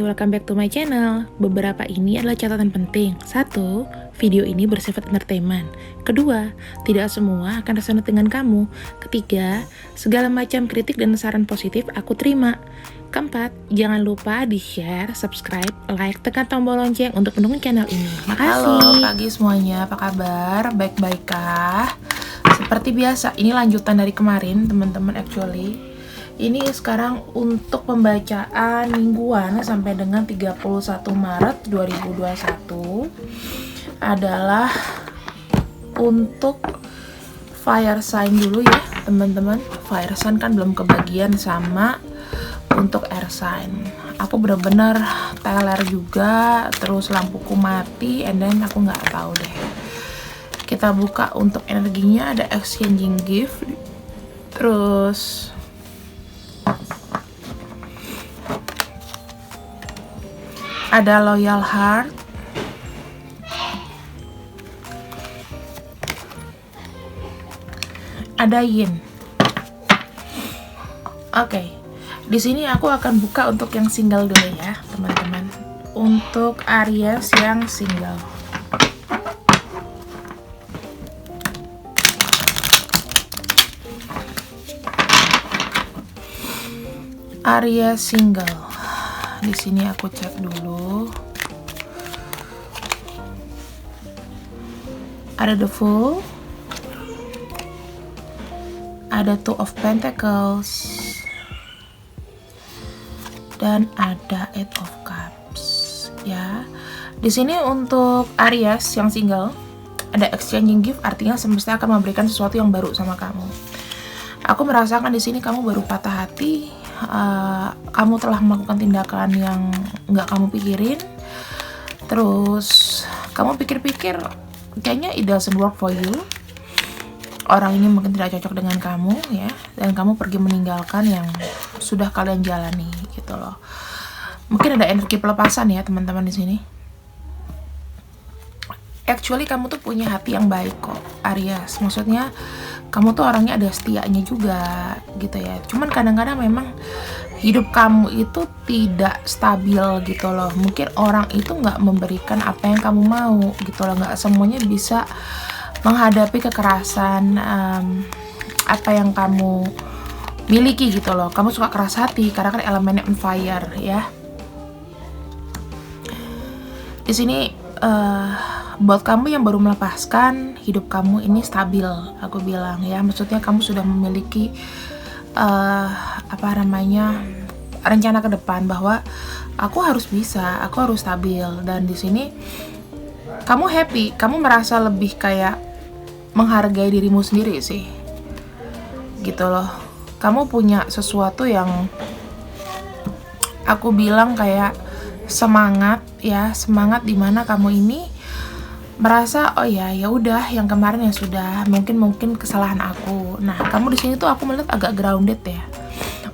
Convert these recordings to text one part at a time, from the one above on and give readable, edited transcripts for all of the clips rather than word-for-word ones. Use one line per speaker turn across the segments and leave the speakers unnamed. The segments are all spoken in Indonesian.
welcome back to my channel. Beberapa ini adalah catatan penting. 1. Video ini bersifat entertainment. 2. Tidak semua akan resonate dengan kamu. 3. Segala macam kritik dan saran positif aku terima. 4. Jangan lupa di-share, subscribe, like, tekan tombol lonceng untuk mendukung channel ini. Makasih.
Halo pagi semuanya, apa kabar? Baik-baik kah? Seperti biasa, ini lanjutan dari kemarin teman-teman actually. Ini sekarang untuk pembacaan mingguan sampai dengan 31 Maret 2021 adalah untuk fire sign dulu ya teman-teman. Fire sign kan belum kebagian sama untuk air sign. Aku bener-bener teler juga, terus lampuku mati, and then aku nggak tahu deh. Kita buka untuk energinya, ada exchanging gift, terus ada loyal heart, ada yin. Oke, di sini aku akan buka untuk yang single dulu ya teman-teman. Untuk Aries yang single, Aries single. Di sini aku cek dulu. Ada the Fool, ada Two of Pentacles, dan ada Eight of Cups. Ya, di sini untuk Aries yang single ada exchanging gift, artinya semesta akan memberikan sesuatu yang baru sama kamu. Aku merasakan di sini kamu baru patah hati. Kamu telah melakukan tindakan yang nggak kamu pikirin, terus kamu pikir-pikir kayaknya it doesn't work for you, orang ini mungkin tidak cocok dengan kamu ya, dan kamu pergi meninggalkan yang sudah kalian jalani gitu loh. Mungkin ada energi pelepasan ya teman-teman di sini. Actually kamu tuh punya hati yang baik kok Aries, maksudnya kamu tuh orangnya ada setianya juga gitu ya. Cuman kadang-kadang memang hidup kamu itu tidak stabil gitu loh. Mungkin orang itu nggak memberikan apa yang kamu mau gitu loh. Nggak semuanya bisa menghadapi kekerasan apa yang kamu miliki gitu loh. Kamu suka keras hati karena kan elemennya on fire ya. Di sini buat kamu yang baru melepaskan, hidup kamu ini stabil, aku bilang ya. Maksudnya kamu sudah memiliki rencana ke depan bahwa aku harus bisa, aku harus stabil. Dan di sini kamu happy, kamu merasa lebih kayak menghargai dirimu sendiri sih, gitu loh. Kamu punya sesuatu yang aku bilang kayak semangat ya, semangat dimana kamu ini merasa oh ya udah yang kemarin yang sudah, mungkin kesalahan aku. Nah kamu di sini tuh aku melihat agak grounded ya,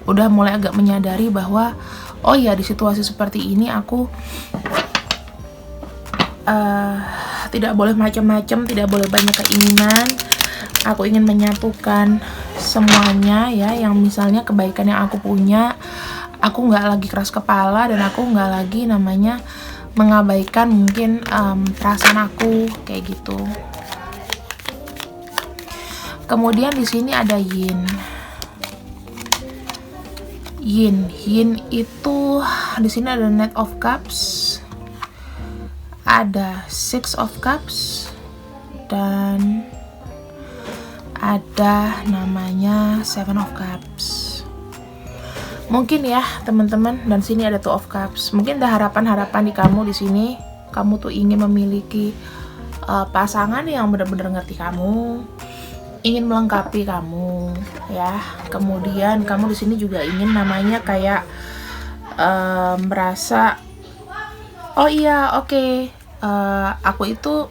udah mulai agak menyadari bahwa oh ya di situasi seperti ini aku tidak boleh macam-macam, tidak boleh banyak keinginan. Aku ingin menyatukan semuanya ya, yang misalnya kebaikan yang aku punya, aku nggak lagi keras kepala dan aku nggak lagi namanya mengabaikan mungkin perasaan aku kayak gitu. Kemudian di sini ada yin. Yin itu di sini ada Knight of Cups, ada Six of Cups, dan ada namanya Seven of Cups. Mungkin ya teman-teman, dan sini ada Two of Cups. Mungkin ada harapan-harapan di kamu di sini. Kamu tuh ingin memiliki pasangan yang benar-benar ngerti kamu, ingin melengkapi kamu, ya. Kemudian kamu di sini juga ingin namanya kayak merasa, oh iya oke, aku itu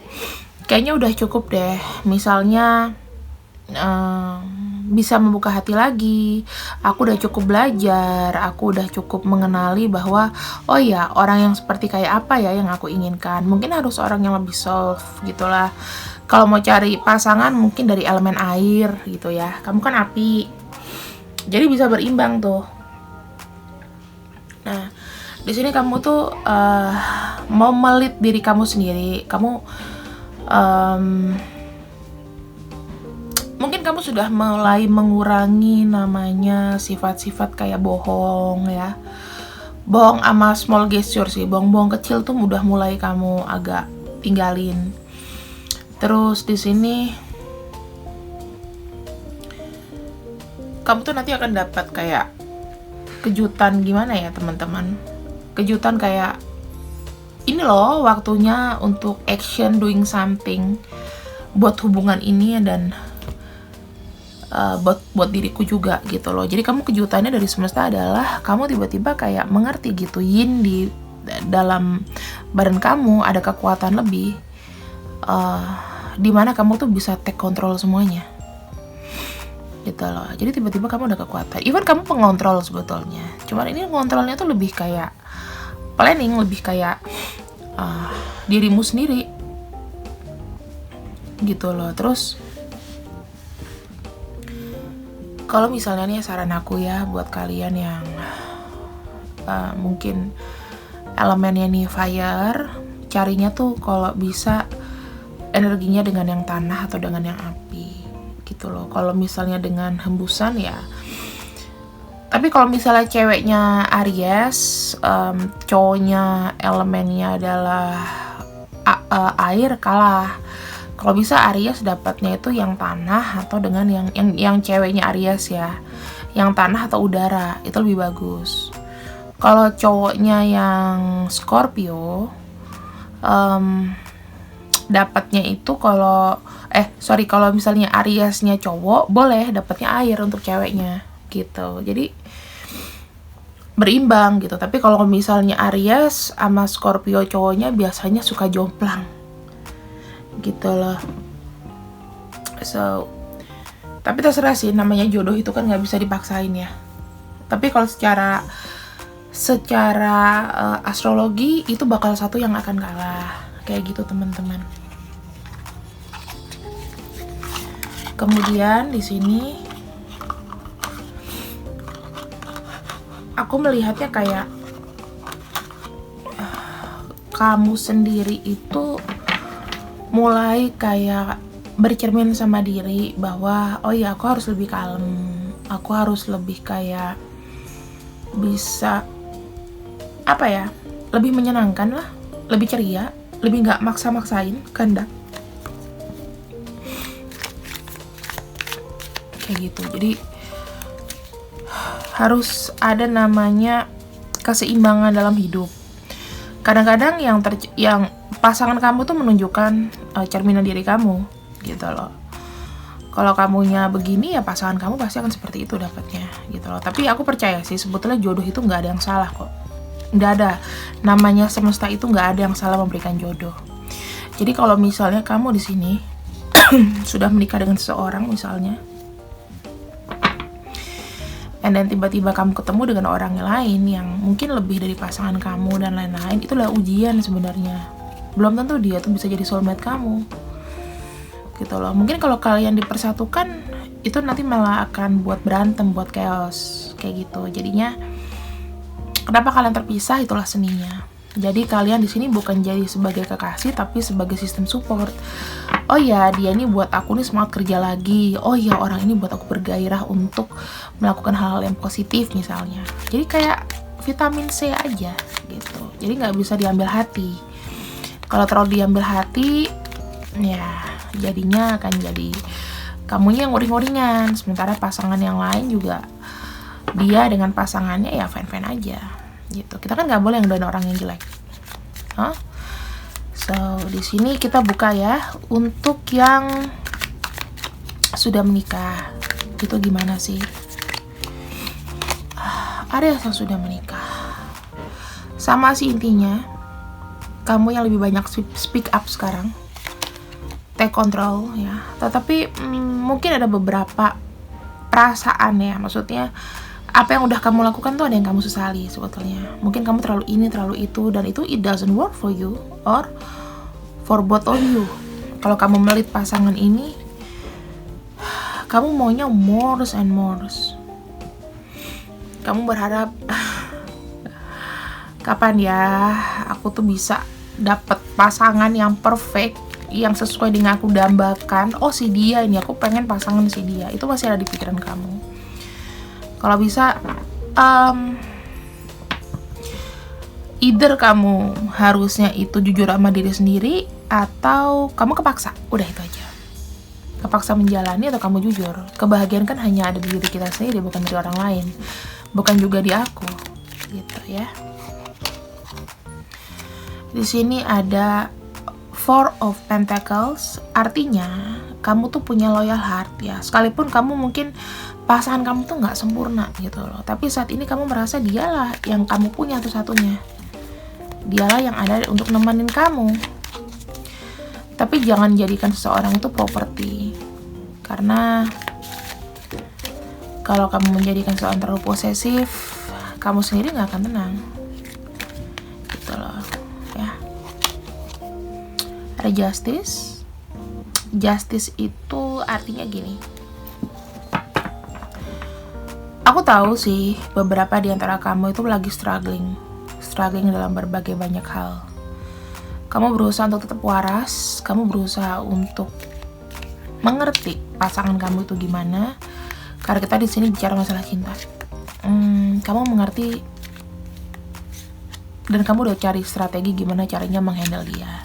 kayaknya udah cukup deh. Misalnya bisa membuka hati lagi, aku udah cukup belajar, aku udah cukup mengenali bahwa oh ya orang yang seperti kayak apa ya yang aku inginkan. Mungkin harus orang yang lebih soft gitulah. Kalau mau cari pasangan mungkin dari elemen air gitu ya, kamu kan api, jadi bisa berimbang tuh. Nah Di sini kamu tuh mau melit diri kamu sendiri. Kamu mungkin kamu sudah mulai mengurangi namanya sifat-sifat kayak bohong ya. Bohong sama small gesture sih. Bohong-bohong kecil tuh udah mulai kamu agak tinggalin. Terus di sini kamu tuh nanti akan dapat kayak kejutan, gimana ya teman-teman, kejutan kayak ini loh waktunya untuk action, doing something buat hubungan ini dan buat diriku juga gitu loh. Jadi kamu kejutannya dari semesta adalah kamu tiba-tiba kayak mengerti gitu, yin di dalam badan kamu ada kekuatan lebih, dimana kamu tuh bisa take control semuanya gitu loh. Jadi tiba-tiba kamu ada kekuatan, even kamu pengontrol sebetulnya, cuman ini kontrolnya tuh lebih kayak planning, lebih kayak dirimu sendiri gitu loh. Terus kalau misalnya nih saran aku ya buat kalian yang mungkin elemennya nih fire, carinya tuh kalau bisa energinya dengan yang tanah atau dengan yang api gitu loh. Kalau misalnya dengan hembusan ya, tapi kalau misalnya ceweknya Aries, cowoknya elemennya adalah air, kalah. Kalau bisa Aries dapatnya itu yang tanah atau dengan yang ceweknya Aries ya, yang tanah atau udara, itu lebih bagus. Kalau cowoknya yang Scorpio, dapatnya itu kalau misalnya Ariesnya cowok, boleh dapatnya air untuk ceweknya gitu. Jadi berimbang gitu. Tapi kalau misalnya Aries sama Scorpio cowoknya biasanya suka jomplang gitu loh. So, tapi terserah sih, namanya jodoh itu kan nggak bisa dipaksain ya. Tapi kalau secara astrologi itu bakal satu yang akan kalah kayak gitu teman-teman. Kemudian di sini aku melihatnya kayak kamu sendiri itu mulai kayak bercermin sama diri bahwa oh ya, aku harus lebih kalem, aku harus lebih kayak bisa apa ya, lebih menyenangkan lah, lebih ceria, lebih nggak maksa-maksain kehendak kayak gitu. Jadi harus ada namanya keseimbangan dalam hidup. Kadang-kadang yang pasangan kamu tuh menunjukkan cerminan diri kamu gitu loh. Kalau kamunya begini ya pasangan kamu pasti akan seperti itu dapatnya gitu loh. Tapi aku percaya sih sebetulnya jodoh itu nggak ada yang salah kok. Nggak ada, namanya semesta itu nggak ada yang salah memberikan jodoh. Jadi kalau misalnya kamu di sini sudah menikah dengan seseorang misalnya, and then tiba-tiba kamu ketemu dengan orang lain yang mungkin lebih dari pasangan kamu dan lain-lain, itulah ujian sebenarnya. Belum tentu dia tuh bisa jadi soulmate kamu gitu loh. Mungkin kalau kalian dipersatukan itu nanti malah akan buat berantem, buat chaos kayak gitu. Jadinya kenapa kalian terpisah, itulah seninya. Jadi kalian di sini bukan jadi sebagai kekasih tapi sebagai sistem support. Oh ya, dia ini buat aku nih semangat kerja lagi. Oh ya, orang ini buat aku bergairah untuk melakukan hal-hal yang positif misalnya. Jadi kayak vitamin C aja gitu. Jadi nggak bisa diambil hati. Kalau terlalu diambil hati, ya jadinya akan jadi kamunya yang uring-uringan. Sementara pasangan yang lain juga dia dengan pasangannya ya fine-fine aja gitu. Kita kan nggak boleh ngedoain orang yang jelek. So di sini kita buka ya untuk yang sudah menikah. Itu gimana sih? Aries yang sudah menikah. Sama sih intinya. Kamu yang lebih banyak speak up sekarang, take control ya. Tetapi mungkin ada beberapa perasaan ya. Maksudnya apa yang udah kamu lakukan tuh ada yang kamu sesali sebetulnya. Mungkin kamu terlalu ini, terlalu itu, dan itu it doesn't work for you or for both of you. Kalau kamu melit pasangan ini, kamu maunya more and more. Kamu berharap kapan ya aku tuh bisa dapet pasangan yang perfect, yang sesuai dengan aku dambakan. Oh, si dia ini, aku pengen pasangan si dia. Itu masih ada di pikiran kamu. Kalau bisa either kamu harusnya itu jujur sama diri sendiri, atau kamu kepaksa. Udah itu aja. Kepaksa menjalani atau kamu jujur. Kebahagiaan kan hanya ada di diri kita sendiri, bukan di orang lain. Bukan juga di aku. Gitu ya. Di sini ada Four of Pentacles, artinya kamu tuh punya loyal heart ya. Sekalipun kamu mungkin pasangan kamu tuh nggak sempurna gitu loh, tapi saat ini kamu merasa dialah yang kamu punya satu-satunya. Dialah yang ada untuk nemenin kamu. Tapi jangan jadikan seseorang itu properti, karena kalau kamu menjadikan seseorang terlalu posesif, kamu sendiri nggak akan tenang. Gitu loh ya. Ada Justice. Justice itu artinya gini. Aku tahu sih beberapa di antara kamu itu lagi struggling dalam berbagai banyak hal. Kamu berusaha untuk tetap waras, kamu berusaha untuk mengerti pasangan kamu itu gimana. Karena kita di sini bicara masalah cinta. Kamu mengerti dan kamu udah cari strategi gimana caranya menghandle dia.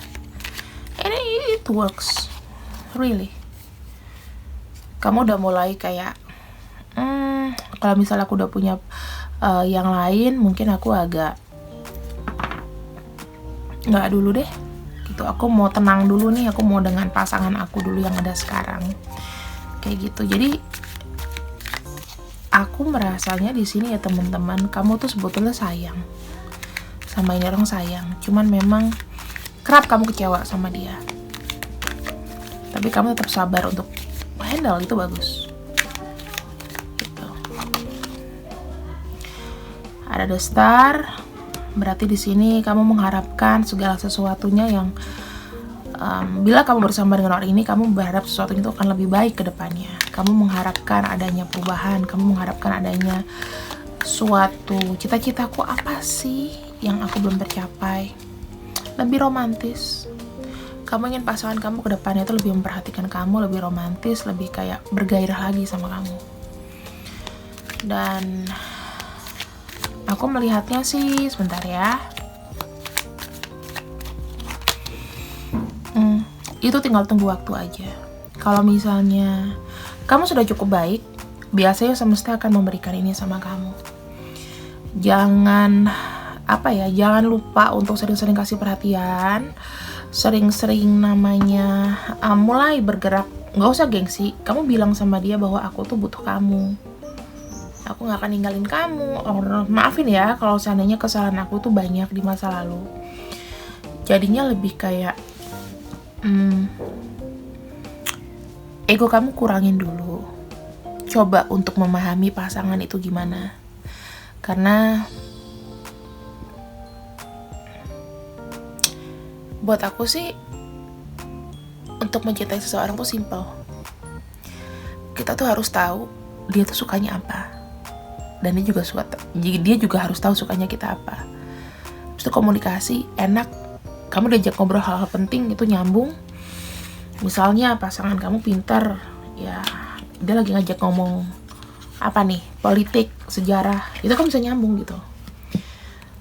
And it works, really. Kamu udah mulai kayak, kalau misalnya aku udah punya yang lain, mungkin aku agak nggak dulu deh gitu. Aku mau tenang dulu nih, aku mau dengan pasangan aku dulu yang ada sekarang, kayak gitu. Jadi aku merasanya di sini ya teman-teman, kamu tuh sebetulnya sayang sama ini orang, sayang, cuman memang kerap kamu kecewa sama dia, tapi kamu tetap sabar untuk handle. Itu bagus gitu. Ada The Star. Berarti di sini kamu mengharapkan segala sesuatunya yang bila kamu bersama dengan orang ini, kamu berharap sesuatu itu akan lebih baik ke depannya. Kamu mengharapkan adanya perubahan, kamu mengharapkan adanya suatu cita-citaku apa sih yang aku belum tercapai. Lebih romantis. Kamu ingin pasangan kamu ke depannya itu lebih memperhatikan kamu, lebih romantis, lebih kayak bergairah lagi sama kamu. Dan aku melihatnya sih, sebentar ya. Itu tinggal tunggu waktu aja. Kalau misalnya kamu sudah cukup baik, biasanya semesta akan memberikan ini sama kamu. Jangan jangan lupa untuk sering-sering kasih perhatian, sering-sering namanya mulai bergerak. Nggak usah gengsi, kamu bilang sama dia bahwa aku tuh butuh kamu. Aku gak akan ninggalin kamu. Maafin ya kalau seandainya kesalahan aku tuh banyak di masa lalu. Jadinya lebih kayak ego kamu kurangin dulu. Coba untuk memahami pasangan itu gimana. Karena buat aku sih, untuk mencintai seseorang tuh simple. Kita tuh harus tahu dia tuh sukanya apa, dan dia juga harus tahu sukanya kita apa. Terus itu komunikasi enak, kamu diajak ngobrol hal-hal penting itu nyambung. Misalnya pasangan kamu pintar, ya dia lagi ngajak ngomong politik, sejarah, itu kan bisa nyambung gitu.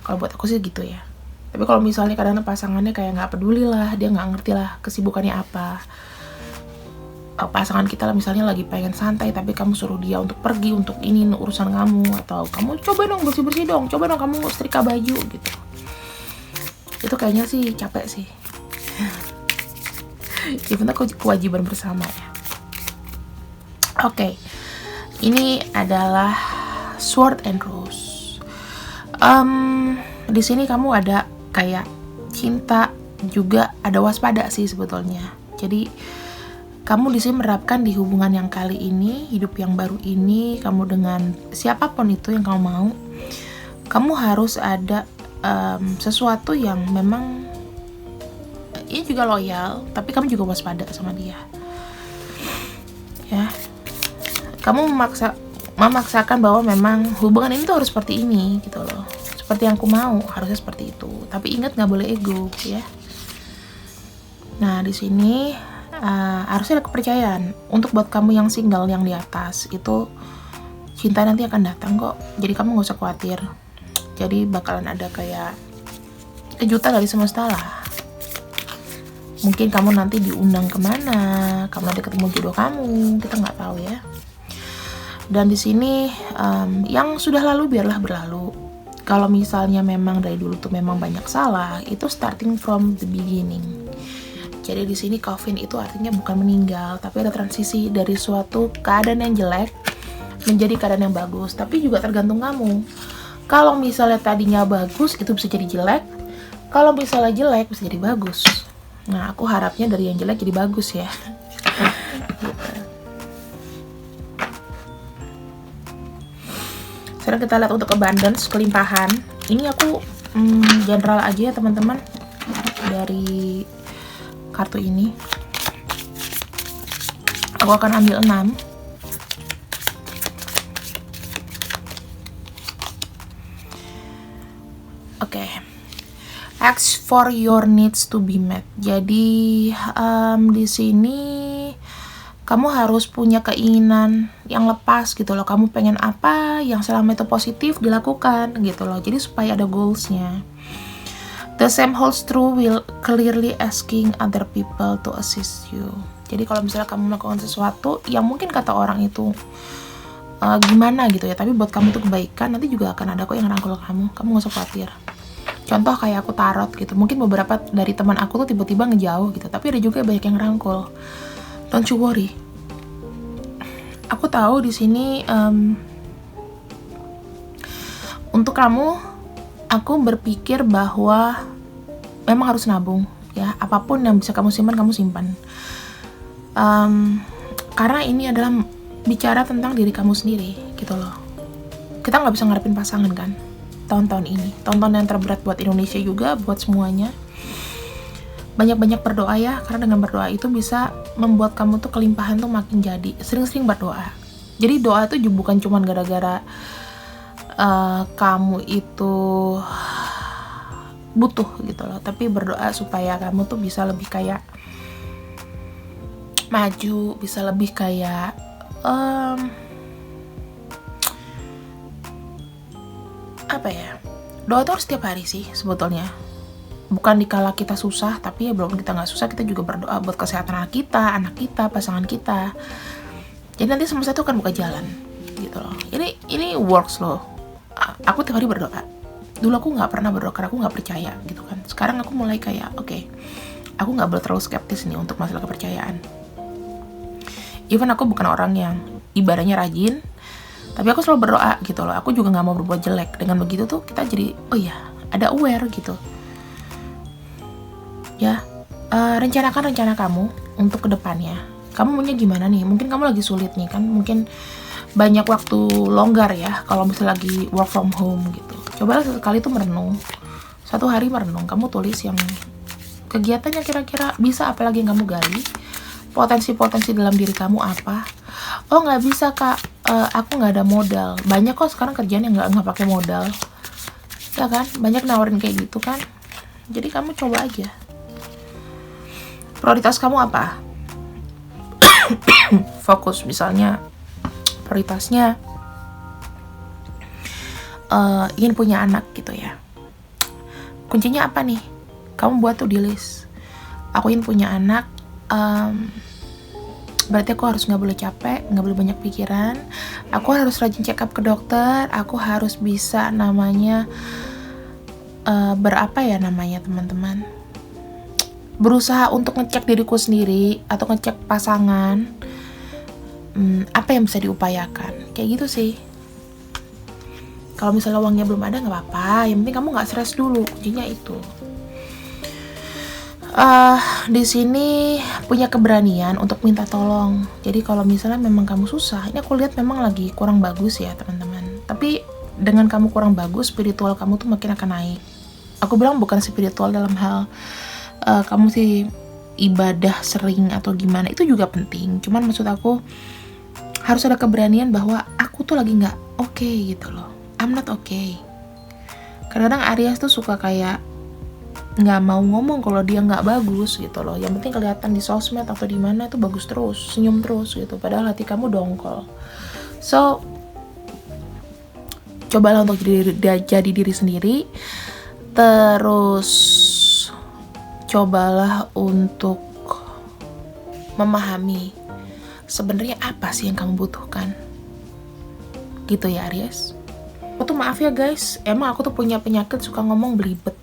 Kalau buat aku sih gitu ya. Tapi kalau misalnya kadang pasangannya kayak nggak peduli lah, dia nggak ngerti lah kesibukannya apa. Pasangan kita lah misalnya lagi pengen santai, tapi kamu suruh dia untuk pergi untuk ini urusan kamu, atau kamu coba dong bersih-bersih dong, coba dong kamu setrika baju gitu. Itu kayaknya sih capek sih. Itu kewajiban bersama ya. Oke. Ini adalah Sword and Rose. Di sini kamu ada kayak cinta, juga ada waspada sih sebetulnya. Jadi kamu di sini menerapkan di hubungan yang kali ini, hidup yang baru ini, kamu dengan siapapun itu yang kamu mau, kamu harus ada sesuatu yang memang ini juga loyal, tapi kamu juga waspada sama dia. Ya, kamu memaksakan bahwa memang hubungan ini tuh harus seperti ini gitu loh, seperti yang aku mau, harusnya seperti itu. Tapi ingat nggak boleh ego ya. Nah di sini harusnya ada kepercayaan. Untuk buat kamu yang single yang di atas itu, cinta nanti akan datang kok. Jadi kamu nggak usah khawatir. Jadi bakalan ada kayak kejutan dari semesta lah. Mungkin kamu nanti diundang kemana, kamu nanti ketemu jodoh kamu, kita nggak tahu ya. Dan di sini yang sudah lalu biarlah berlalu. Kalau misalnya memang dari dulu tuh memang banyak salah, itu starting from the beginning. Jadi di sini coffin itu artinya bukan meninggal, tapi ada transisi dari suatu keadaan yang jelek menjadi keadaan yang bagus. Tapi juga tergantung kamu. Kalau misalnya tadinya bagus, itu bisa jadi jelek. Kalau misalnya jelek, bisa jadi bagus. Nah, aku harapnya dari yang jelek jadi bagus ya. Gitu. Sekarang kita lihat untuk abundance, kelimpahan. Ini aku general aja ya teman-teman dari kartu ini. Aku akan ambil 6. Oke. Ask for your needs to be met. Jadi di sini kamu harus punya keinginan yang lepas gitu loh. Kamu pengen apa yang selama itu positif dilakukan gitu loh. Jadi supaya ada goalsnya. The same holds true will clearly asking other people to assist you. Jadi kalau misalnya kamu melakukan sesuatu yang mungkin kata orang itu gimana gitu ya, tapi buat kamu itu kebaikan, nanti juga akan ada kok yang rangkul kamu. Kamu gak usah khawatir. Contoh kayak aku tarot gitu. Mungkin beberapa dari teman aku tuh tiba-tiba ngejauh gitu, tapi ada juga banyak yang rangkul. Don't you worry. Aku tahu di sini untuk kamu, aku berpikir bahwa memang harus nabung ya. Apapun yang bisa kamu simpan, kamu simpan. Karena ini adalah bicara tentang diri kamu sendiri gitu loh. Kita nggak bisa ngarepin pasangan kan tahun-tahun ini. Tahun-tahun yang terberat buat Indonesia juga, buat semuanya. Banyak-banyak berdoa ya, karena dengan berdoa itu bisa membuat kamu tuh kelimpahan tuh makin jadi. Sering-sering berdoa. Jadi doa itu bukan cuma gara-gara kamu itu butuh gitu loh, tapi berdoa supaya kamu tuh bisa lebih kayak maju, bisa lebih kayak apa ya, doa itu harus setiap hari sih sebetulnya. Bukan dikala kita susah, tapi ya belum kita nggak susah, kita juga berdoa buat kesehatan anak kita, pasangan kita. Jadi nanti semesta itu akan buka jalan, gitu loh. Ini works loh. Aku tiap hari berdoa. Dulu aku nggak pernah berdoa karena aku nggak percaya, gitu kan. Sekarang aku mulai kayak, oke, aku nggak boleh terlalu skeptis nih untuk masalah kepercayaan. Even aku bukan orang yang ibadahnya rajin, tapi aku selalu berdoa, gitu loh. Aku juga nggak mau berbuat jelek. Dengan begitu tuh kita jadi, oh iya, ada aware gitu. Ya, rencanakan rencana kamu untuk kedepannya. Kamu maunya gimana nih? Mungkin kamu lagi sulit nih kan, mungkin banyak waktu longgar ya kalau misalnya lagi work from home gitu. Cobalah sesekali tuh merenung. Satu hari merenung, kamu tulis yang kegiatannya kira-kira bisa apa lagi yang kamu gali. Potensi-potensi dalam diri kamu apa? Oh nggak bisa kak, aku nggak ada modal. Banyak kok sekarang kerjaan yang nggak pakai modal, ya kan? Banyak nawarin kayak gitu kan. Jadi kamu coba aja. Prioritas kamu apa? Fokus misalnya prioritasnya ingin punya anak gitu ya. Kuncinya apa nih? Kamu buat tuh di list. Aku ingin punya anak. Berarti aku harus nggak boleh capek, nggak boleh banyak pikiran. Aku harus rajin check up ke dokter. Aku harus bisa namanya berapa ya namanya teman-teman? Berusaha untuk ngecek diriku sendiri atau ngecek pasangan. Apa yang bisa diupayakan? Kayak gitu sih. Kalau misalnya uangnya belum ada nggak apa-apa. Yang penting kamu nggak stres dulu. Kuncinya itu. Di sini punya keberanian untuk minta tolong. Jadi kalau misalnya memang kamu susah, ini aku lihat memang lagi kurang bagus ya teman-teman. Tapi dengan kamu kurang bagus, spiritual kamu tuh makin akan naik. Aku bilang bukan spiritual dalam hal kamu sih ibadah sering atau gimana, itu juga penting. Cuman maksud aku harus ada keberanian bahwa aku tuh lagi nggak oke gitu loh. I'm not okay. Kadang-kadang Aries tuh suka kayak nggak mau ngomong kalau dia nggak bagus gitu loh. Yang penting kelihatan di sosmed atau di mana tuh bagus terus, senyum terus gitu. Padahal hati kamu dongkol. So, cobalah untuk jadi diri sendiri. Terus, cobalah untuk memahami sebenarnya apa sih yang kamu butuhkan. Gitu ya Aries. Aku tuh maaf ya guys, emang aku tuh punya penyakit suka ngomong belibet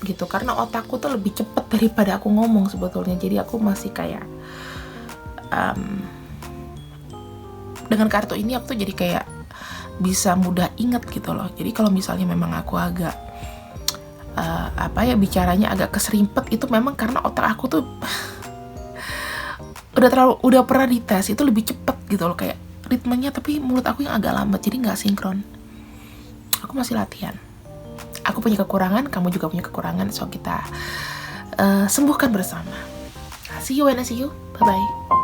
gitu, karena otakku tuh lebih cepet daripada aku ngomong sebetulnya. Jadi aku masih kayak dengan kartu ini aku tuh jadi kayak bisa mudah inget gitu loh. Jadi kalau misalnya memang aku agak bicaranya agak keserimpet, itu memang karena otak aku tuh udah pernah dites, itu lebih cepet gitu loh kayak ritmenya, tapi mulut aku yang agak lambat, jadi nggak sinkron. Aku masih latihan. Aku punya kekurangan, kamu juga punya kekurangan, so kita sembuhkan bersama. See you when I see you. Bye-bye.